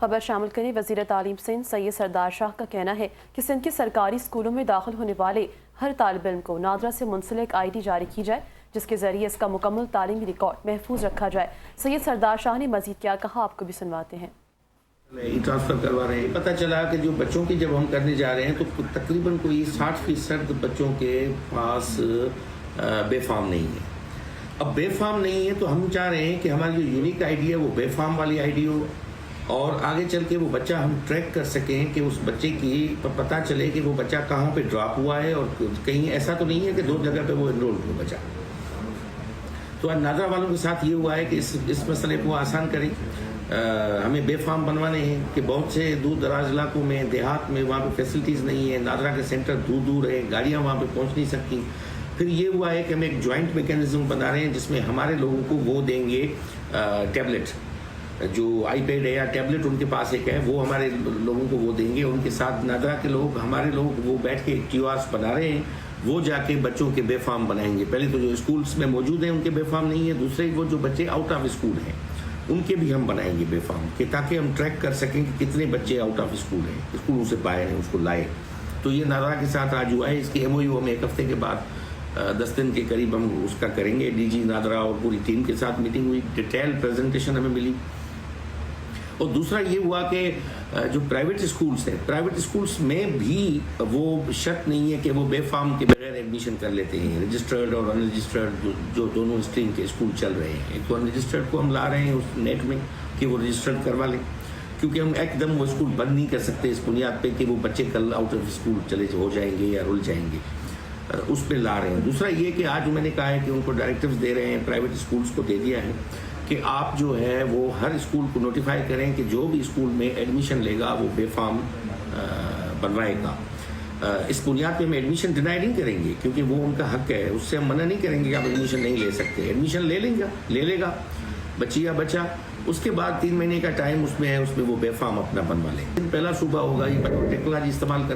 خبر شامل کریں وزیر تعلیم سندھ سید سردار شاہ کا کہنا ہے کہ سندھ کے سرکاری اسکولوں میں داخل ہونے والے ہر طالب علم کو نادرا سے منسلک آئی ڈی جاری کی جائے جس کے ذریعے اس کا مکمل تعلیمی ریکارڈ محفوظ رکھا جائے۔ سید سردار شاہ نے مزید کیا کہا، آپ کو بھی سنواتے ہیں۔ ٹرانسفر کروا رہے ہیں، پتہ چلا کہ جو بچوں کی جب ہم کرنے جا رہے ہیں تو تقریباً کوئی 60% بچوں کے پاس بے فارم نہیں ہے۔ اب بے فارم نہیں ہے تو ہم چاہ رہے ہیں کہ ہماری جو یونیک آئی ڈی ہے وہ بے فارم والی آئی ڈی ہو، اور آگے چل کے وہ بچہ ہم ٹریک کر سکیں کہ اس بچے کی پتہ چلے کہ وہ بچہ کہاں پہ ڈراپ ہوا ہے، اور کہیں ایسا تو نہیں ہے کہ 2 جگہ پہ وہ انرول ہو بچہ۔ تو آج نادرا والوں کے ساتھ یہ ہوا ہے کہ اس مسئلے کو آسان کریں، ہمیں بے فارم بنوانے ہیں کہ بہت سے دور دراز علاقوں میں، دیہات میں وہاں پہ فیسلٹیز نہیں ہے، نادرا کے سینٹر دور دور ہے، گاڑیاں وہاں پہ پہنچ نہیں سکتی۔ پھر یہ ہوا ہے کہ ہم ایک جوائنٹ میکینزم بنا رہے ہیں جس میں ہمارے لوگوں کو وہ دیں گے ٹیبلٹ، جو آئی پیڈ ہے یا ٹیبلٹ ان کے پاس ایک ہے، وہ ہمارے لوگوں کو وہ دیں گے۔ ان کے ساتھ نادرا کے لوگ، ہمارے لوگ وہ بیٹھ کے QRs بنا رہے ہیں، وہ جا کے بچوں کے بے فارم بنائیں گے۔ پہلے تو جو اسکولس میں موجود ہیں ان کے بے فارم نہیں ہے، دوسرے وہ جو بچے آؤٹ آف اسکول ہیں ان کے بھی ہم بنائیں گے بے فارم، کہ تاکہ ہم ٹریک کر سکیں کہ کتنے بچے آؤٹ آف اسکول ہیں، اسکولوں سے پائے ہیں، اس کو لائے۔ تو یہ نادرا کے ساتھ آج ہوا ہے، اس کی MOU ہم 1 ہفتے کے بعد 10 دن کے قریب ہم اس کا کریں گے۔ DG نادرا اور پوری ٹیم کے ساتھ میٹنگ ہوئی، ڈیٹیل پریزنٹیشن ہمیں ملی۔ اور دوسرا یہ ہوا کہ جو پرائیویٹ اسکولس ہیں، پرائیویٹ اسکولس میں بھی وہ شرط نہیں ہے کہ وہ بے فارم کے بغیر ایڈمیشن کر لیتے ہیں۔ رجسٹرڈ اور ان رجسٹرڈ جو دونوں اسٹریم کے اسکول چل رہے ہیں، تو ان رجسٹرڈ کو ہم لا رہے ہیں اس نیٹ میں کہ وہ رجسٹرڈ کروا لیں، کیونکہ ہم ایک دم وہ اسکول بند نہیں کر سکتے اس بنیاد پہ کہ وہ بچے کل آؤٹ آف اسکول چلے ہو جائیں گے یا رول جائیں گے، اس پہ لا رہے ہیں۔ دوسرا یہ کہ آج میں نے کہا ہے کہ ان کو ڈائریکٹیوز دے رہے ہیں، پرائیویٹ اسکولس کو دے دیا ہے کہ آپ جو ہے وہ ہر اسکول کو نوٹیفائی کریں کہ جو بھی اسکول میں ایڈمیشن لے گا وہ بے فارم بنوائے گا۔ اس بنیاد پہ ہم ایڈمیشن ڈینائی نہیں کریں گے، کیونکہ وہ ان کا حق ہے، اس سے ہم منع نہیں کریں گے کہ آپ ایڈمیشن نہیں لے سکتے۔ ایڈمیشن لے لے گا بچی یا بچہ، اس کے بعد 3 مہینے کا ٹائم اس میں ہے، اس میں وہ بے فارم اپنا بنوا لیں۔ پہلا صوبہ ہوگا یہ ٹیکنالوجی استعمال کر